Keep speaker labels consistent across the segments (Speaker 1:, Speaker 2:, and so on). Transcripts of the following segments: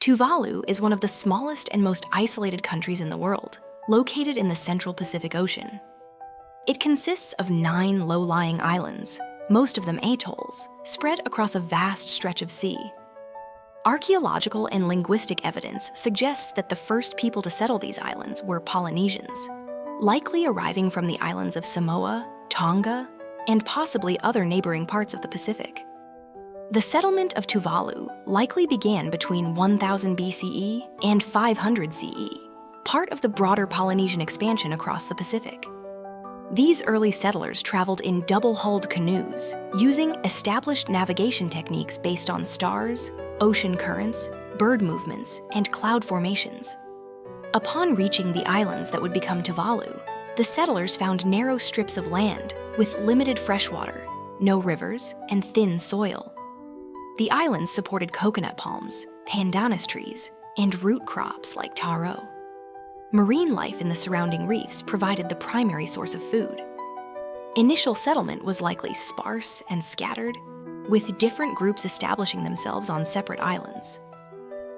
Speaker 1: Tuvalu is one of the smallest and most isolated countries in the world, located in the central Pacific Ocean. It consists of 9 low-lying islands, most of them atolls, spread across a vast stretch of sea. Archaeological and linguistic evidence suggests that the first people to settle these islands were Polynesians, likely arriving from the islands of Samoa, Tonga, and possibly other neighboring parts of the Pacific. The settlement of Tuvalu likely began between 1000 BCE and 500 CE, part of the broader Polynesian expansion across the Pacific. These early settlers traveled in double-hulled canoes, using established navigation techniques based on stars, ocean currents, bird movements, and cloud formations. Upon reaching the islands that would become Tuvalu, the settlers found narrow strips of land with limited freshwater, no rivers, and thin soil. The islands supported coconut palms, pandanus trees, and root crops like taro. Marine life in the surrounding reefs provided the primary source of food. Initial settlement was likely sparse and scattered, with different groups establishing themselves on separate islands.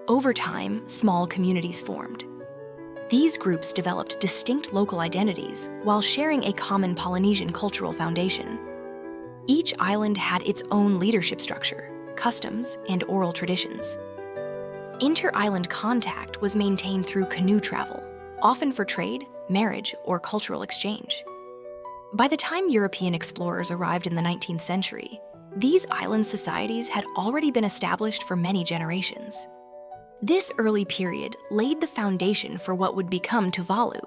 Speaker 1: Over time, small communities formed. These groups developed distinct local identities while sharing a common Polynesian cultural foundation. Each island had its own leadership structure, customs, and oral traditions. Inter-island contact was maintained through canoe travel, often for trade, marriage, or cultural exchange. By the time European explorers arrived in the 19th century, these island societies had already been established for many generations. This early period laid the foundation for what would become Tuvalu,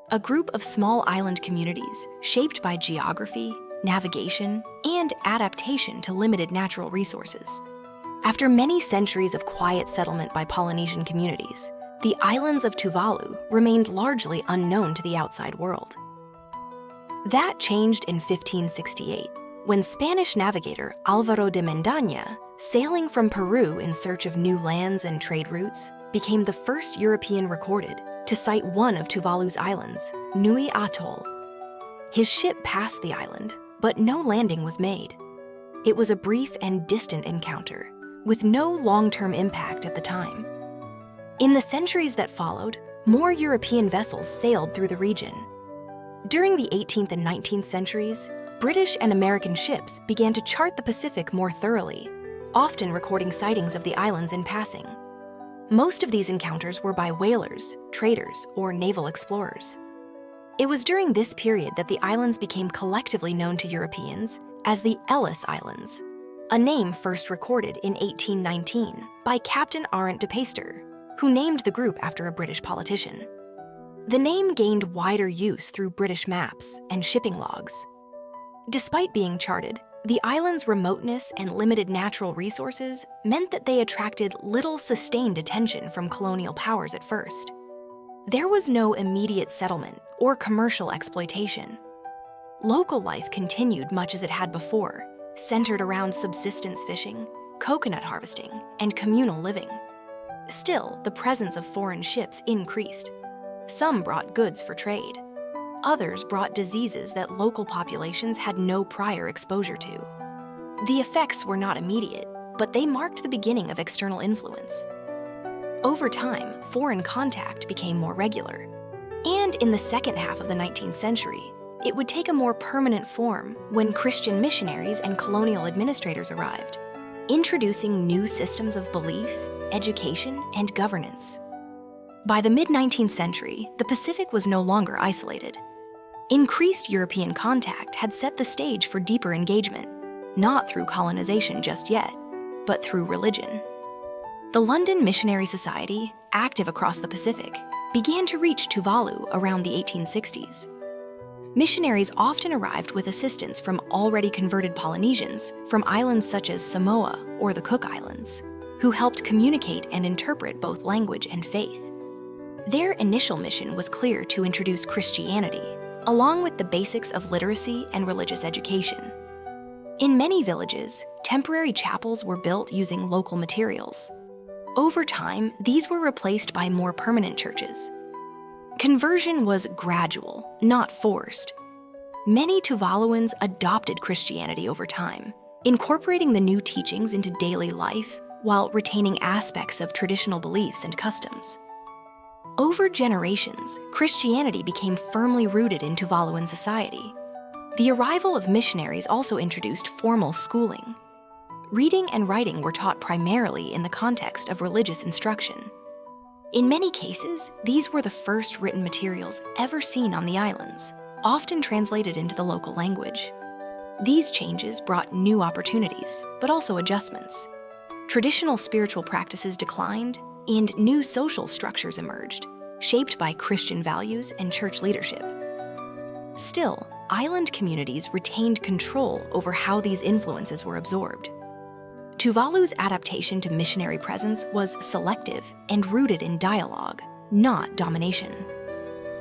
Speaker 1: a group of small island communities shaped by geography, navigation, and adaptation to limited natural resources. After many centuries of quiet settlement by Polynesian communities, the islands of Tuvalu remained largely unknown to the outside world. That changed in 1568, when Spanish navigator Álvaro de Mendaña, sailing from Peru in search of new lands and trade routes, became the first European recorded to sight one of Tuvalu's islands, Nui Atoll. His ship passed the island, but no landing was made. It was a brief and distant encounter, with no long-term impact at the time. In the centuries that followed, more European vessels sailed through the region. During the 18th and 19th centuries, British and American ships began to chart the Pacific more thoroughly, often recording sightings of the islands in passing. Most of these encounters were by whalers, traders, or naval explorers. It was during this period that the islands became collectively known to Europeans as the Ellis Islands, a name first recorded in 1819 by Captain Arent de Peyster, who named the group after a British politician. The name gained wider use through British maps and shipping logs. Despite being charted, the islands' remoteness and limited natural resources meant that they attracted little sustained attention from colonial powers at first. There was no immediate settlement or commercial exploitation. Local life continued much as it had before, centered around subsistence fishing, coconut harvesting, and communal living. Still, the presence of foreign ships increased. Some brought goods for trade. Others brought diseases that local populations had no prior exposure to. The effects were not immediate, but they marked the beginning of external influence. Over time, foreign contact became more regular. And in the second half of the 19th century, it would take a more permanent form when Christian missionaries and colonial administrators arrived, introducing new systems of belief, education, and governance. By the mid-19th century, the Pacific was no longer isolated. Increased European contact had set the stage for deeper engagement, not through colonization just yet, but through religion. The London Missionary Society, active across the Pacific, began to reach Tuvalu around the 1860s. Missionaries often arrived with assistance from already converted Polynesians from islands such as Samoa or the Cook Islands, who helped communicate and interpret both language and faith. Their initial mission was clear: to introduce Christianity, along with the basics of literacy and religious education. In many villages, temporary chapels were built using local materials. Over time, these were replaced by more permanent churches. Conversion was gradual, not forced. Many Tuvaluans adopted Christianity over time, incorporating the new teachings into daily life while retaining aspects of traditional beliefs and customs. Over generations, Christianity became firmly rooted in Tuvaluan society. The arrival of missionaries also introduced formal schooling. Reading and writing were taught primarily in the context of religious instruction. In many cases, these were the first written materials ever seen on the islands, often translated into the local language. These changes brought new opportunities, but also adjustments. Traditional spiritual practices declined, and new social structures emerged, shaped by Christian values and church leadership. Still, island communities retained control over how these influences were absorbed. Tuvalu's adaptation to missionary presence was selective and rooted in dialogue, not domination.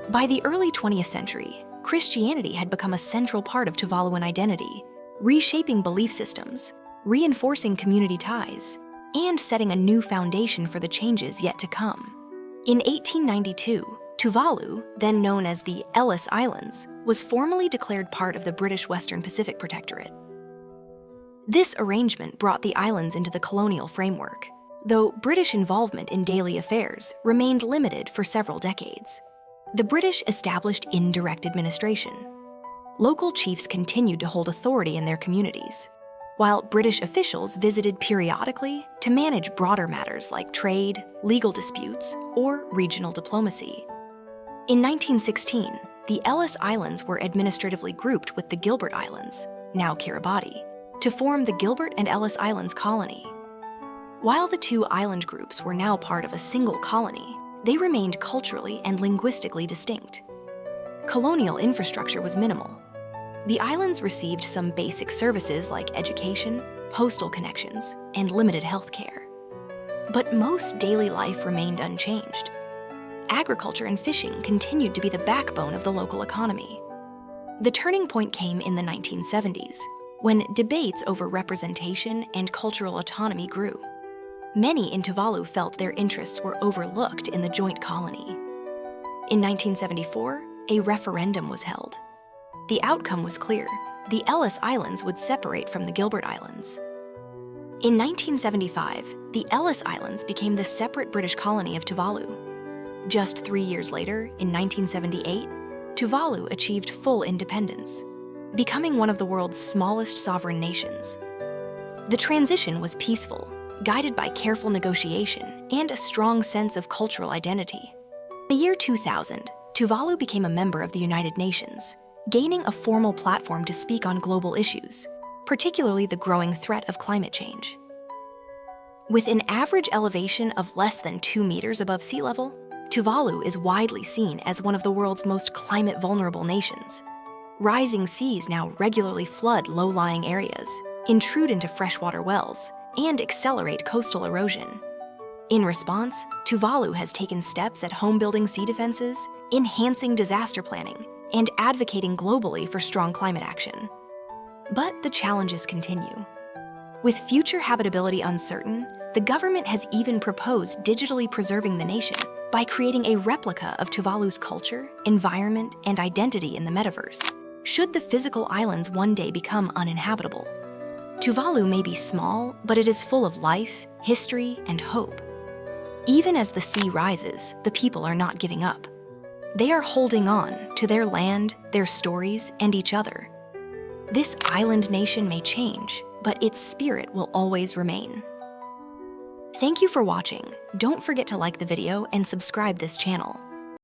Speaker 1: By the early 20th century, Christianity had become a central part of Tuvaluan identity, reshaping belief systems, reinforcing community ties, and setting a new foundation for the changes yet to come. In 1892, Tuvalu, then known as the Ellis Islands, was formally declared part of the British Western Pacific Protectorate. This arrangement brought the islands into the colonial framework, though British involvement in daily affairs remained limited for several decades. The British established indirect administration. Local chiefs continued to hold authority in their communities, while British officials visited periodically to manage broader matters like trade, legal disputes, or regional diplomacy. In 1916, the Ellis Islands were administratively grouped with the Gilbert Islands, now Kiribati, to form the Gilbert and Ellis Islands Colony. While the two island groups were now part of a single colony, they remained culturally and linguistically distinct. Colonial infrastructure was minimal. The islands received some basic services like education, postal connections, and limited health care. But most daily life remained unchanged. Agriculture and fishing continued to be the backbone of the local economy. The turning point came in the 1970s, when debates over representation and cultural autonomy grew. Many in Tuvalu felt their interests were overlooked in the joint colony. In 1974, a referendum was held. The outcome was clear: the Ellis Islands would separate from the Gilbert Islands. In 1975, the Ellis Islands became the separate British colony of Tuvalu. Just 3 years later, in 1978, Tuvalu achieved full independence, becoming one of the world's smallest sovereign nations. The transition was peaceful, guided by careful negotiation and a strong sense of cultural identity. In the year 2000, Tuvalu became a member of the United Nations, gaining a formal platform to speak on global issues, particularly the growing threat of climate change. With an average elevation of less than 2 meters above sea level, Tuvalu is widely seen as one of the world's most climate-vulnerable nations. Rising seas now regularly flood low-lying areas, intrude into freshwater wells, and accelerate coastal erosion. In response, Tuvalu has taken steps at home-building sea defenses, enhancing disaster planning, and advocating globally for strong climate action. But the challenges continue. With future habitability uncertain, the government has even proposed digitally preserving the nation by creating a replica of Tuvalu's culture, environment, and identity in the metaverse, should the physical islands one day become uninhabitable. Tuvalu may be small, but it is full of life, history, and hope. Even as the sea rises, the people are not giving up. They are holding on to their land, their stories, and each other. This island nation may change, but its spirit will always remain. Thank you for watching. Don't forget to like the video and subscribe this channel.